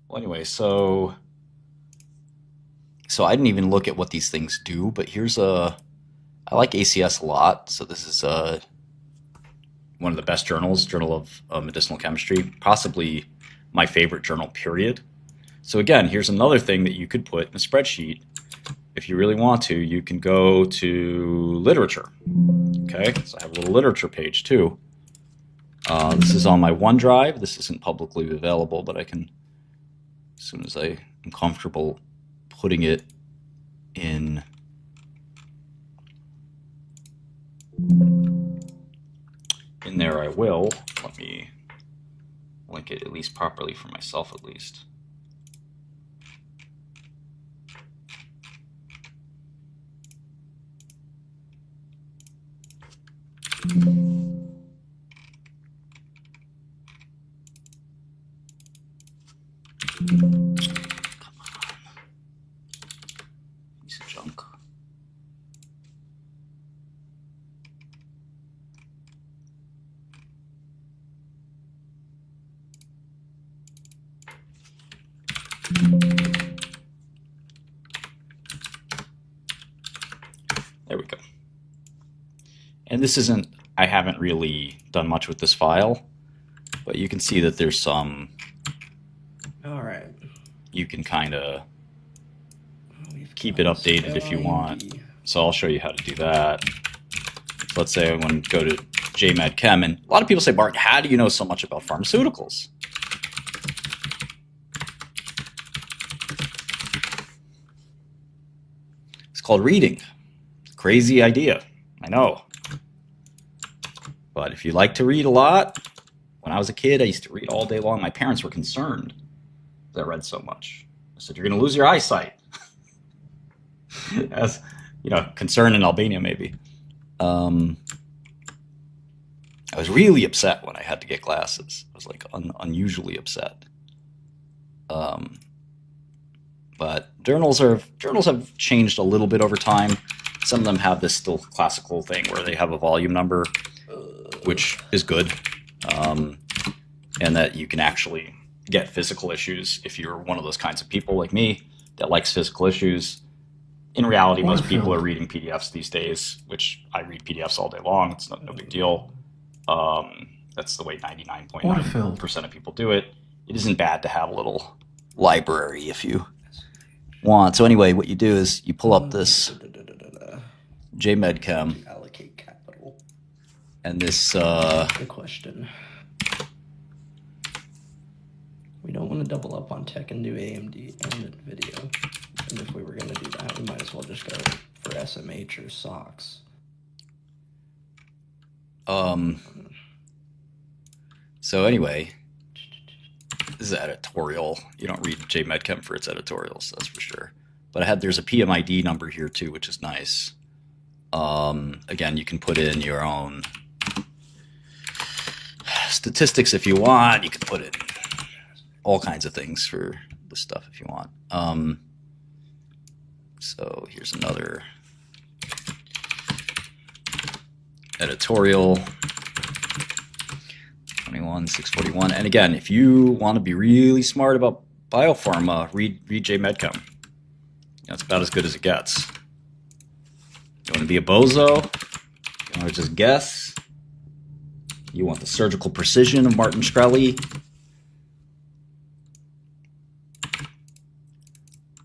Well, anyway, so I didn't even look at what these things do, but here's a. I like ACS a lot, so this is one of the best journals, Journal of Medicinal Chemistry, possibly my favorite journal. Period. So again, here's another thing that you could put in a spreadsheet. If you really want to, you can go to literature. Okay, so I have a little literature page too. This is on my OneDrive. This isn't publicly available, but I can, as soon as I am comfortable putting it in there, I will. Let me link it at least properly for myself at least. Piece of junk. There we go. And this isn't, I haven't really done much with this file, but you can see that there's some. All right. You can kind of keep it updated if you want. So I'll show you how to do that. So let's say I want to go to JMed Chem, and a lot of people say, Mark, how do you know so much about pharmaceuticals? It's called reading. It's a crazy idea, I know. But if you like to read a lot, when I was a kid, I used to read all day long. My parents were concerned that I read so much. I said, you're going to lose your eyesight. As, concern in Albania, maybe. I was really upset when I had to get glasses. I was like unusually upset. But journals have changed a little bit over time. Some of them have this still classical thing where they have a volume number, which is good, and that you can actually get physical issues if you're one of those kinds of people like me that likes physical issues. In reality, most people are reading PDFs these days, which I read PDFs all day long. It's no big deal. That's the way 99.9% of people do it. It isn't bad to have a little library if you want. So anyway, what you do is you pull up this JMed Chem. Allocate capital. And this... the question. We don't want to double up on tech and do AMD and video. And if we were going to do that, we might as well just go for SMH or SOX. So anyway, this is editorial. You don't read JMed Chem for its editorials, that's for sure. But there's a PMID number here too, which is nice. Again, you can put in your own statistics if you want. You can put in all kinds of things for this stuff if you want. So here's another editorial, 21,641. And again, if you want to be really smart about biopharma, read JMed Chem. It's about as good as it gets. You want to be a bozo? You want to just guess? You want the surgical precision of Martin Shkreli?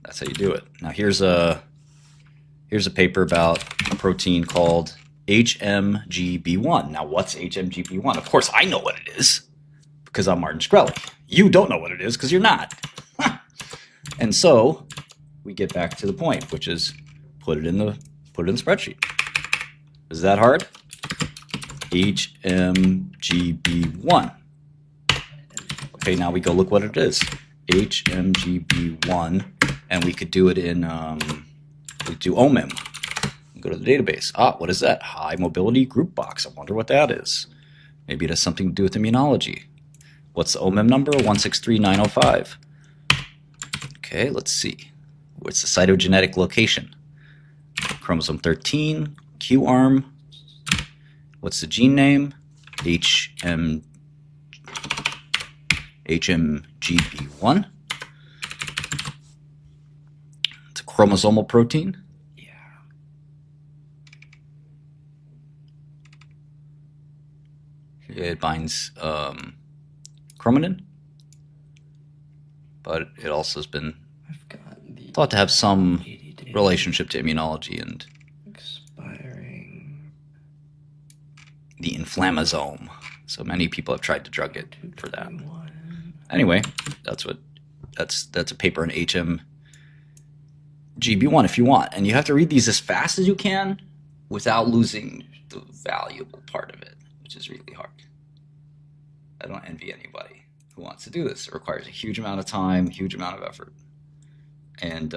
That's how you do it. Now here's a paper about a protein called HMGB1. Now what's HMGB1? Of course I know what it is because I'm Martin Shkreli. You don't know what it is because you're not. And so we get back to the point, which is put it in the spreadsheet. Is that hard? HMGB1. Okay, now we go look what it is. HMGB1, and we could do it in we do OMIM. Go to the database. What is that? High mobility group box. I wonder what that is. Maybe it has something to do with immunology. What's the OMIM number? 163905. Okay, let's see. What's the cytogenetic location? Chromosome 13, Q arm. What's the gene name? HMGB1. chromosomal protein. Yeah. It binds chromatin, but it also has been I've got the thought to have some 80 days relationship to immunology and expiring. the inflammasome. So many people have tried to drug it for that. 221. Anyway, that's a paper in HMGB1 if you want. And you have to read these as fast as you can without losing the valuable part of it, which is really hard. I don't envy anybody who wants to do this. It requires a huge amount of time, huge amount of effort, and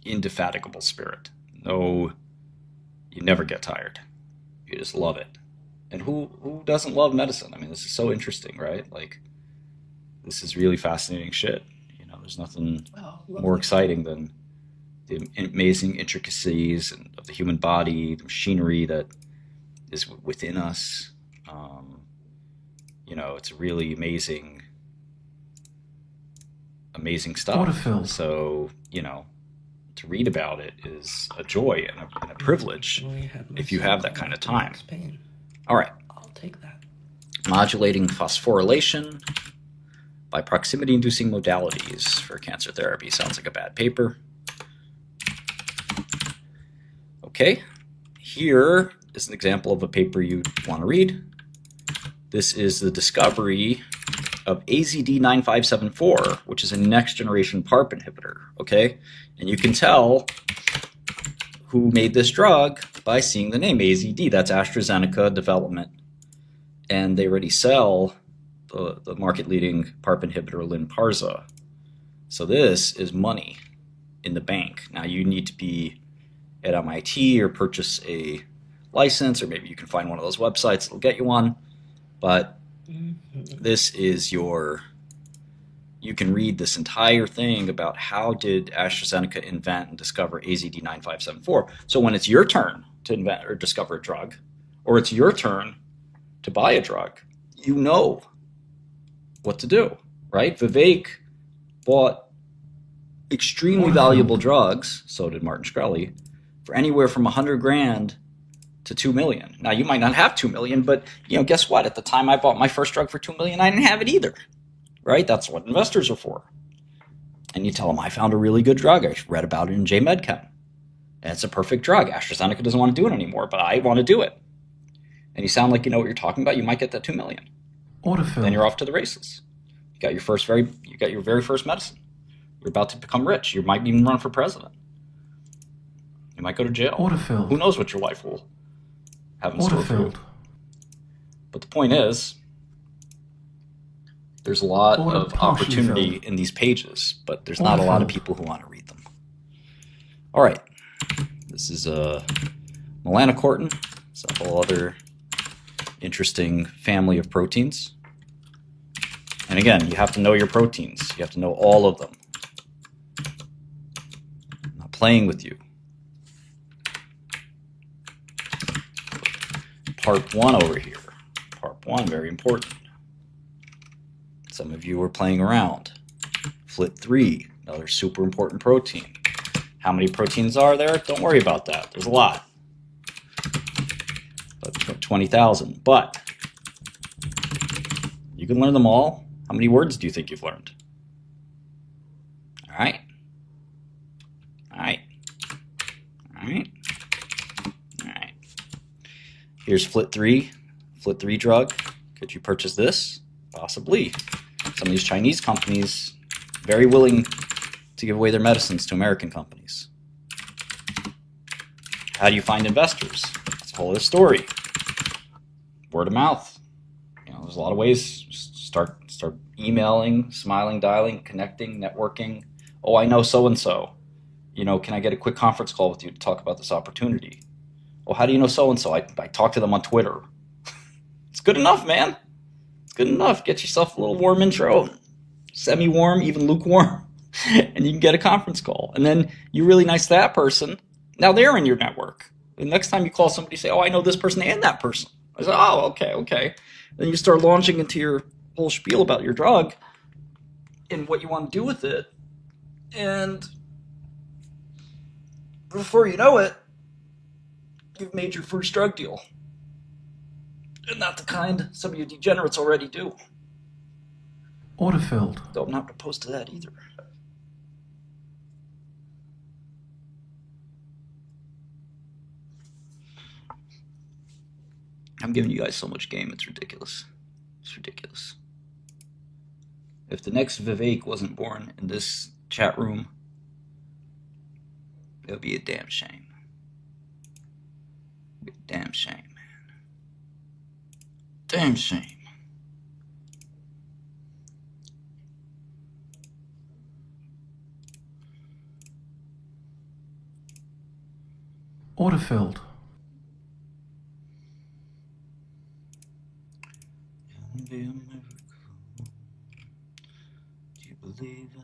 indefatigable spirit. No, you never get tired. You just love it. And who doesn't love medicine? I mean, this is so interesting, right? Like, this is really fascinating shit. You know, there's nothing more exciting than the amazing intricacies of the human body, the machinery that is within us. You know, it's really amazing stuff. So, you know, to read about it is a joy and a privilege if you have that kind of time. All right. I'll take that. Modulating phosphorylation by proximity-inducing modalities for cancer therapy. Sounds like a bad paper. Okay. Here is an example of a paper you want to read. This is the discovery of AZD9574, which is a next-generation PARP inhibitor, okay? And you can tell who made this drug by seeing the name AZD. That's AstraZeneca development. And they already sell the market-leading PARP inhibitor Lynparza. So this is money in the bank. Now you need to be at MIT or purchase a license, or maybe you can find one of those websites that'll get you one. But this is you can read this entire thing about how did AstraZeneca invent and discover AZD9574. So when it's your turn to invent or discover a drug, or it's your turn to buy a drug, you know what to do, right? Vivek bought extremely valuable drugs, so did Martin Shkreli, for anywhere from $100,000 to $2 million. Now, you might not have $2 million, but you know, guess what? At the time I bought my first drug for $2 million, I didn't have it either, right? That's what investors are for. And you tell them, I found a really good drug. I read about it in JMedChem. And it's a perfect drug. AstraZeneca doesn't want to do it anymore, but I want to do it. And you sound like you know what you're talking about. You might get that $2 million. Then you're off to the races. You got your very first medicine. You're about to become rich. You might even run for president. You might go to jail. Who knows what your life will have in store for you. But the point is, there's a lot of opportunity in these pages, but there's not a lot of people who want to read them. All right. This is melanocortin. It's a whole other interesting family of proteins. And again, you have to know your proteins. You have to know all of them. I'm not playing with you. PARP1 over here. PARP1, very important. Some of you are playing around. FLT3, another super important protein. How many proteins are there? Don't worry about that. There's a lot. But 20,000. But you can learn them all. How many words do you think you've learned? All right. All right. All right. All right. Here's FLT3 drug. Could you purchase this? Possibly. Some of these Chinese companies very willing to give away their medicines to American companies. How do you find investors? That's a whole other story. Word of mouth. You know, there's a lot of ways. Start emailing, smiling, dialing, connecting, networking. Oh, I know so-and-so. You know, can I get a quick conference call with you to talk about this opportunity? Oh, how do you know so-and-so? I talk to them on Twitter. It's good enough, man. It's good enough. Get yourself a little warm intro. Semi-warm, even lukewarm. And you can get a conference call. And then you're really nice to that person. Now they're in your network. The next time you call somebody, say, oh, I know this person and that person. I say, oh, okay. Then you start launching into your whole spiel about your drug and what you want to do with it. And Before you know it, you've made your first drug deal. And not the kind some of you degenerates already do. Order filled. Though I'm not opposed to that either. I'm giving you guys so much game, it's ridiculous. It's ridiculous. If the next Vivek wasn't born in this chat room, it would be a damn shame. It'd be a damn shame, man. Damn shame. Order filled. Do you believe in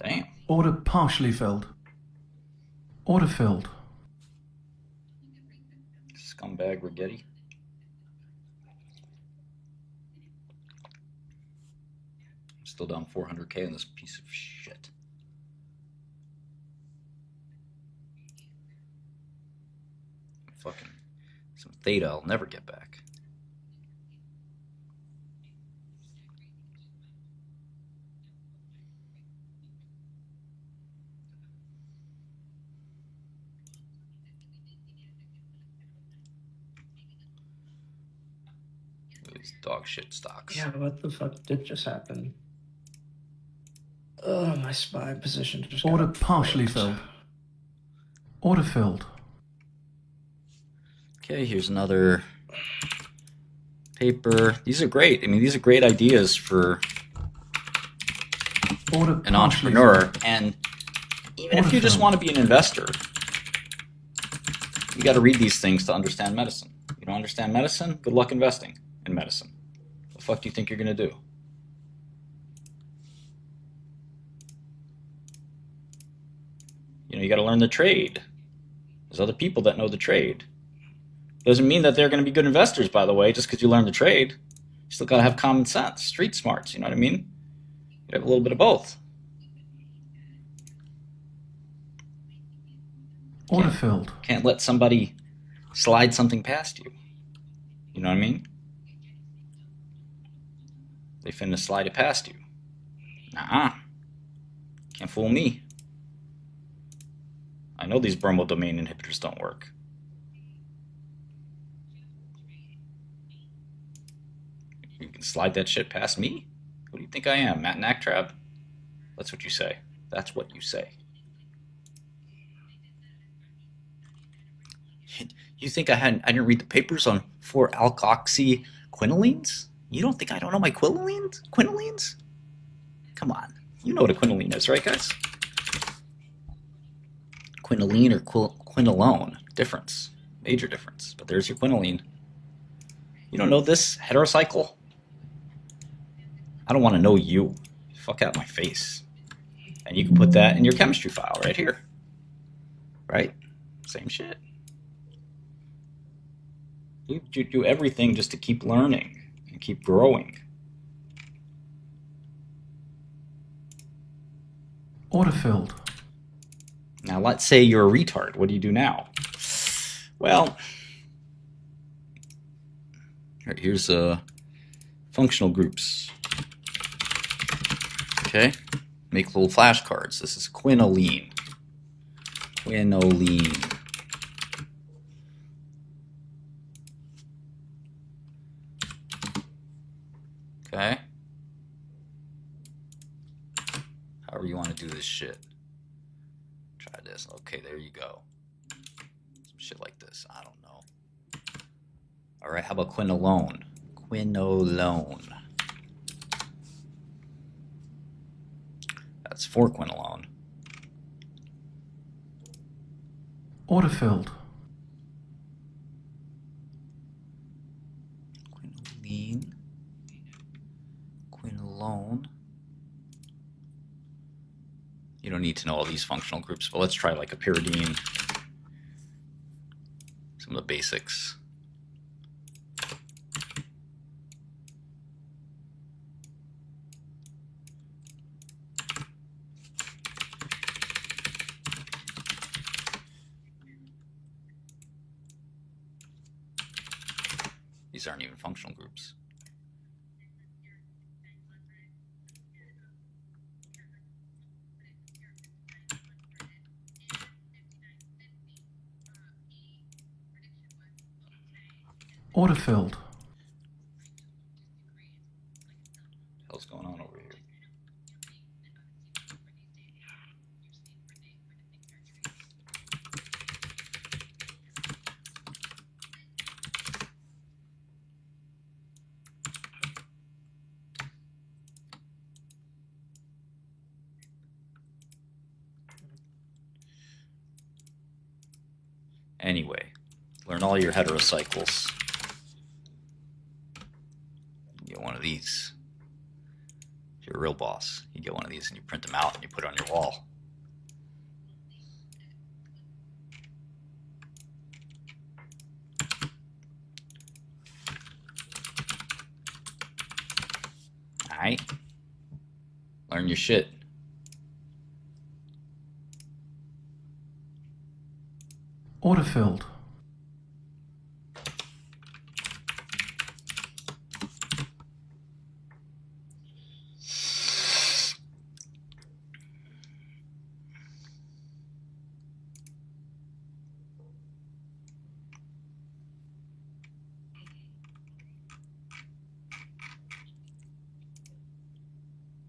Damn. Order partially filled. Order filled. Scumbag Rigetti. I'm still down 400k on this piece of shit. Fucking some theta I'll never get back. These dog shit stocks. Yeah, what the fuck did just happen? Oh, my SPY position just got Order partially flipped. filled. Order filled. Okay, here's another paper. These are great. I mean, these are great ideas for Order an partially entrepreneur. filled. And even Order if you just filled. want to be an investor, you got to read these things to understand medicine. You don't understand medicine? Good luck investing in medicine. What the fuck do you think you're going to do? You know, you got to learn the trade. There's other people that know the trade. Doesn't mean that they're going to be good investors, by the way, just because you learn the trade. You still got to have common sense, street smarts, you know what I mean? You have a little bit of both. Order filled. Can't let somebody slide something past you. You know what I mean? They finna slide it past you. Nah. Can't fool me. I know these bromodomain inhibitors don't work. You can slide that shit past me? Who do you think I am, Matt Nacktrab? That's what you say. That's what you say. You think I didn't read the papers on 4-alkoxyquinolines? You don't think I don't know my quinolines? Come on. You know what a quinoline is, right, guys? Quinoline or quinolone. Difference. Major difference. But there's your quinoline. You don't know this heterocycle? I don't want to know you. Fuck out my face. And you can put that in your chemistry file right here. Right? Same shit. You do everything just to keep learning and keep growing. Order filled. Now, let's say you're a retard. What do you do now? Well, here's functional groups. Okay, make little flashcards. This is quinoline. Quinoline. Okay. However you want to do this shit. Try this. Okay, there you go. Some shit like this. I don't know. All right, how about quinolone? Quinolone. That's 4-quinolone. Order filled. Quinoline. Quinolone. You You don't need to know all these functional groups, but let's try like a pyridine. Some of the basics. These aren't even functional groups. Order-filled. What's going on over here? Anyway, learn all your heterocycles. You get one of these. If you're a real boss, you get one of these and you print them out and you put it on your wall. Alright? Learn your shit. Order-filled.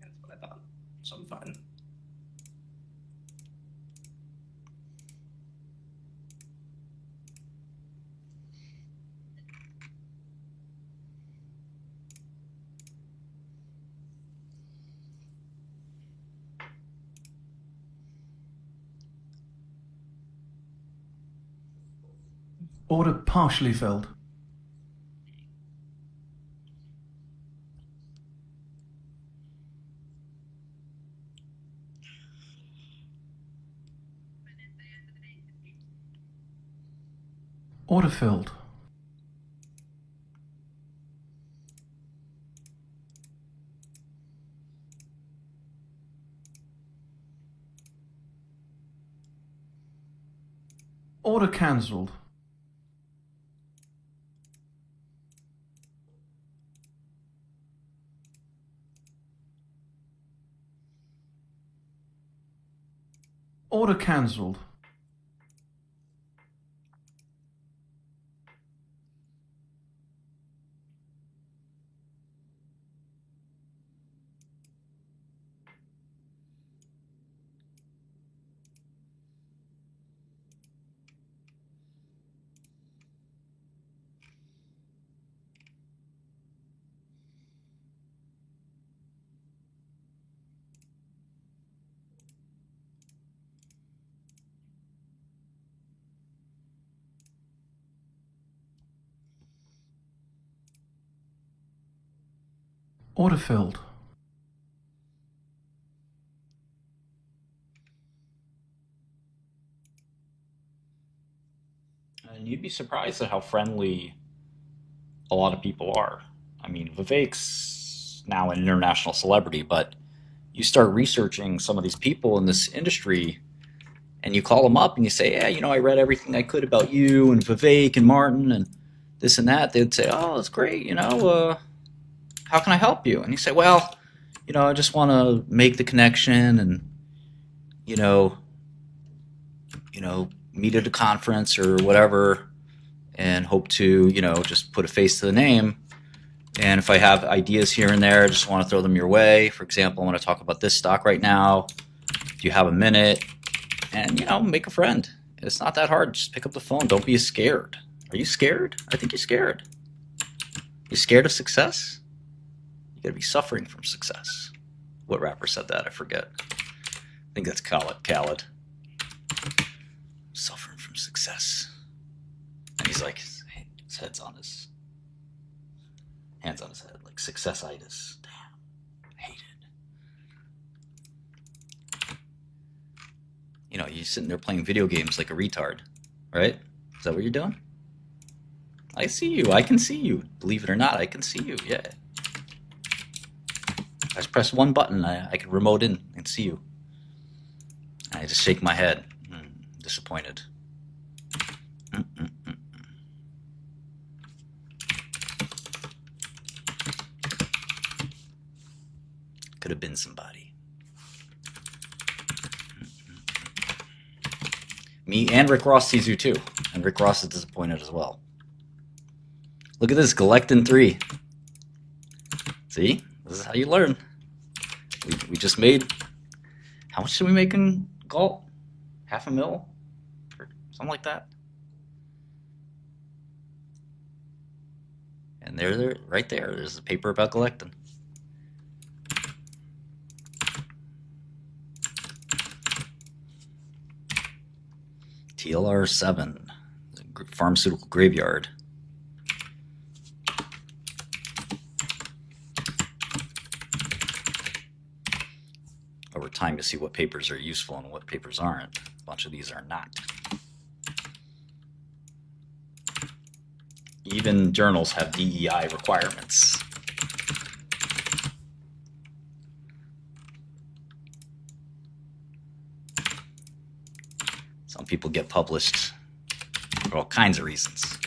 That's what I thought. So I'm fine. Order partially filled. Order filled. Order cancelled. Order cancelled. Order filled. And you'd be surprised at how friendly a lot of people are. I mean, Vivek's now an international celebrity, but you start researching some of these people in this industry and you call them up and you say, yeah, I read everything I could about you and Vivek and Martin and this and that. They'd say, oh, that's great. How can I help you? And you say, well, I just want to make the connection and, you know, meet at a conference or whatever and hope to, just put a face to the name. And if I have ideas here and there, I just want to throw them your way. For example, I want to talk about this stock right now. Do you have a minute? And, make a friend. It's not that hard. Just pick up the phone. Don't be scared. Are you scared? I think you're scared. You scared of success? You gotta be suffering from success. What rapper said that? I forget. I think that's Khaled. Suffering from success. And he's like, his hands on his head, like successitis. Damn. I hate it. You know, you're sitting there playing video games like a retard, right? Is that what you're doing? I see you. I can see you. Believe it or not, I can see you. Yeah. I just press one button. I can remote in and see you. I just shake my head. Disappointed. Could have been somebody. Me and Rick Ross sees you too. And Rick Ross is disappointed as well. Look at this, Galectin 3. See? This is how you learn. We just made... How much did we make in Galt? $500,000? Or something like that? And there, right there, there's a paper about Galectin. TLR7, the pharmaceutical graveyard. Over time, you see what papers are useful and what papers aren't. A bunch of these are not. Even journals have DEI requirements. Some people get published for all kinds of reasons.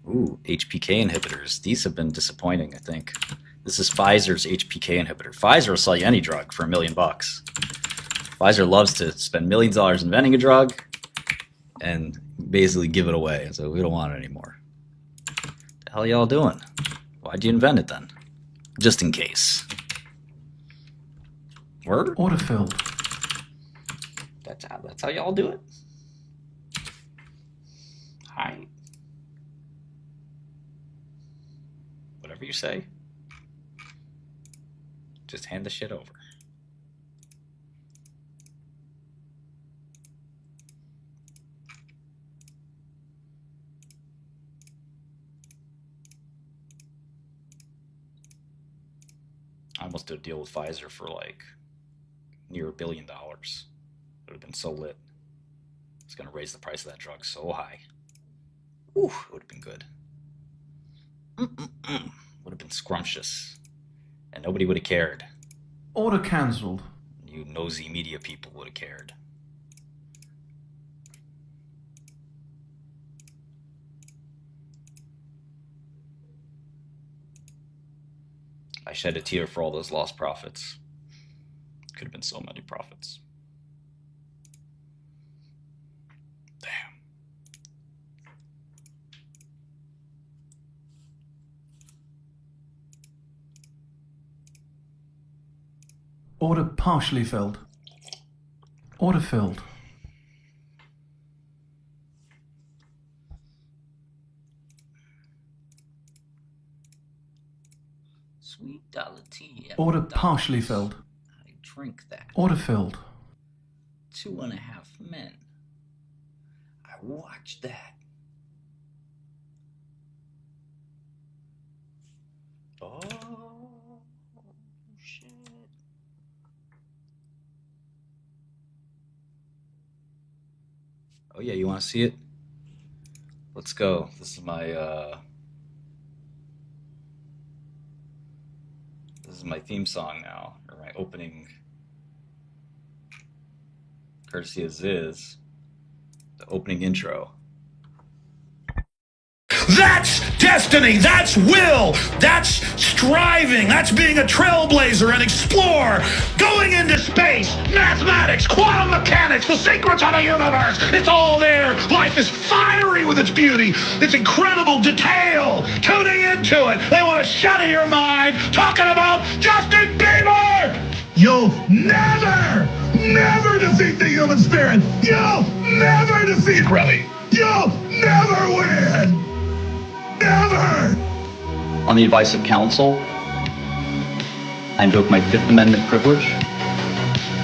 Ooh, HPK inhibitors. These have been disappointing, I think. This is Pfizer's HPK inhibitor. Pfizer will sell you any drug for $1 million. Pfizer loves to spend millions of dollars inventing a drug and basically give it away. So we don't want it anymore. What the hell y'all doing? Why'd you invent it then? Just in case. Word? Order filled. That's how y'all do it? Hi. Whatever you say. Just hand the shit over. I almost did a deal with Pfizer for like near $1 billion. It would have been so lit. It's going to raise the price of that drug so high. Ooh, it would have been good. Would have been scrumptious. And nobody would have cared. Order cancelled. You nosy media people would have cared. I shed a tear for all those lost profits. Could have been so many profits. Damn. Order partially filled. Order filled. Sweet dollar tea. Order partially filled. I drink that. Order filled. 2.5 Men. I watched that. Oh, shit. Oh, yeah, you want to see it? Let's go. This is my, this is my theme song now, or my opening, courtesy of Ziz, the opening intro. That's destiny, that's will, that's striving, that's being a trailblazer and explorer, going into space, mathematics, quantum mechanics, the secrets of the universe, it's all there. Life is fiery with its beauty, its incredible detail. Tuning into it, they want to shut in your mind, talking about Justin Bieber. You'll never defeat the human spirit. You'll never defeat Shkreli. You'll never win. Never! On the advice of counsel, I invoke my Fifth Amendment privilege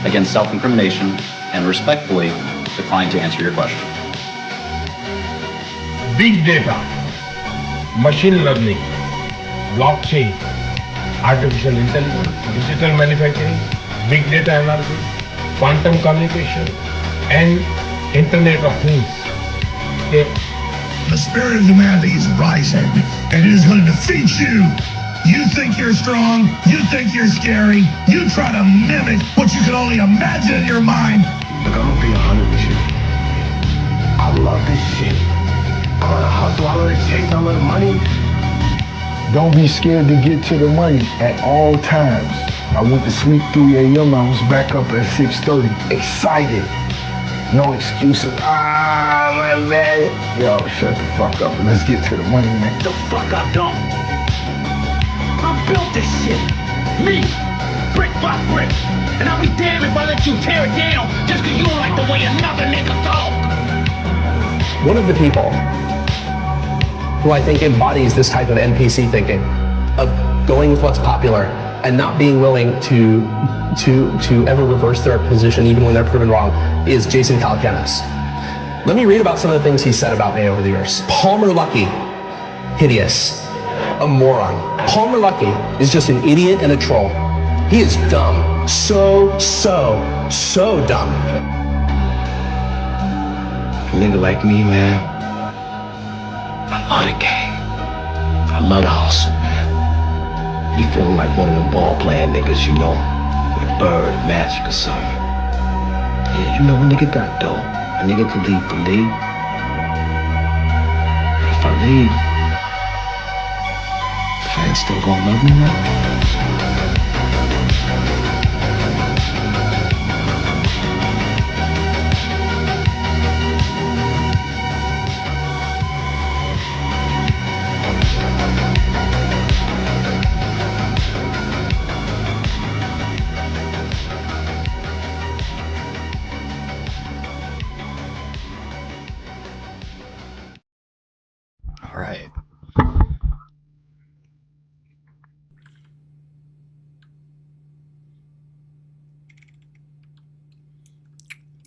against self-incrimination and respectfully decline to answer your question. Big data, machine learning, blockchain, artificial intelligence, digital manufacturing, big data analysis, quantum communication, and Internet of Things. Okay. The spirit of humanity is rising, and it is going to defeat you. You think you're strong, you think you're scary, you try to mimic what you can only imagine in your mind. Look, I'm gonna be 100 with you. I love this shit. I love the hustle, I love the chase, I love the money. Don't be scared to get to the money at all times. I went to sleep 3 a.m. I was back up at 6:30, excited. No excuses. My man. Yo, shut the fuck up and let's get to the money, man. The fuck I don't. I built this shit. Me. Brick by brick. And I'll be damned if I let you tear it down just because you don't like the way another nigga talk. One of the people who I think embodies this type of NPC thinking, of going with what's popular and not being willing to ever reverse their position even when they're proven wrong, is Jason Calacanis. Let me read about some of the things he said about me over the years. Palmer Luckey, hideous, a moron. Palmer Luckey is just an idiot and a troll. He is dumb. So dumb. A nigga like me, man, I love the game. I love the hustle, man. You feeling like one of them ball playing niggas, you know, with Bird, Magic or something. Yeah, you know a nigga got dough. A nigga could leave the league. But if I leave, fans still gonna love me, man? All right.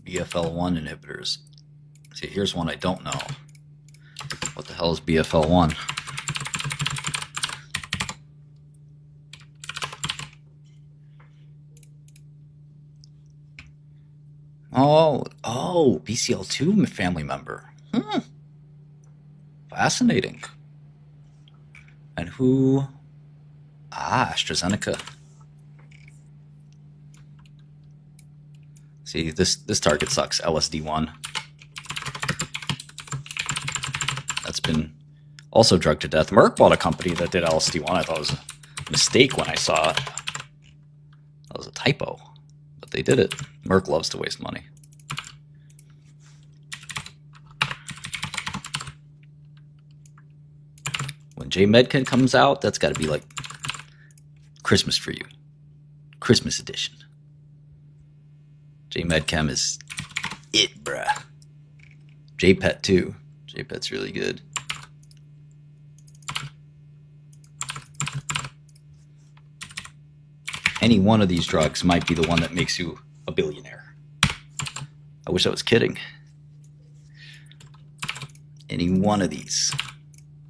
BFL1 inhibitors. See, here's one I don't know. What the hell is BFL1? Oh, BCL2 family member. Fascinating. And who? AstraZeneca. See, this target sucks. LSD1. That's been also drugged to death. Merck bought a company that did LSD1. I thought it was a mistake when I saw it. That was a typo. But they did it. Merck loves to waste money. When J-Medkin comes out, that's got to be like Christmas for you. Christmas edition. J-Medchem is it, bruh. J-Pet too. J-Pet's really good. Any one of these drugs might be the one that makes you a billionaire. I wish I was kidding. Any one of these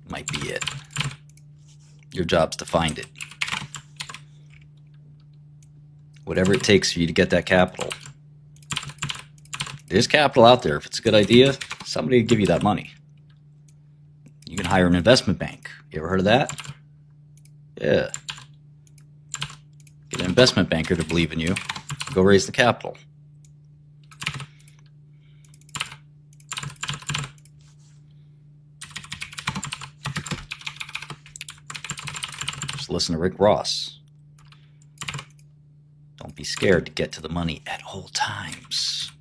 might be it. Your job's to find it. Whatever it takes for you to get that capital. There's capital out there. If it's a good idea, somebody will give you that money. You can hire an investment bank. You ever heard of that? Yeah. Get an investment banker to believe in you. Go raise the capital. Just listen to Rick Ross. Don't be scared to get to the money at all times.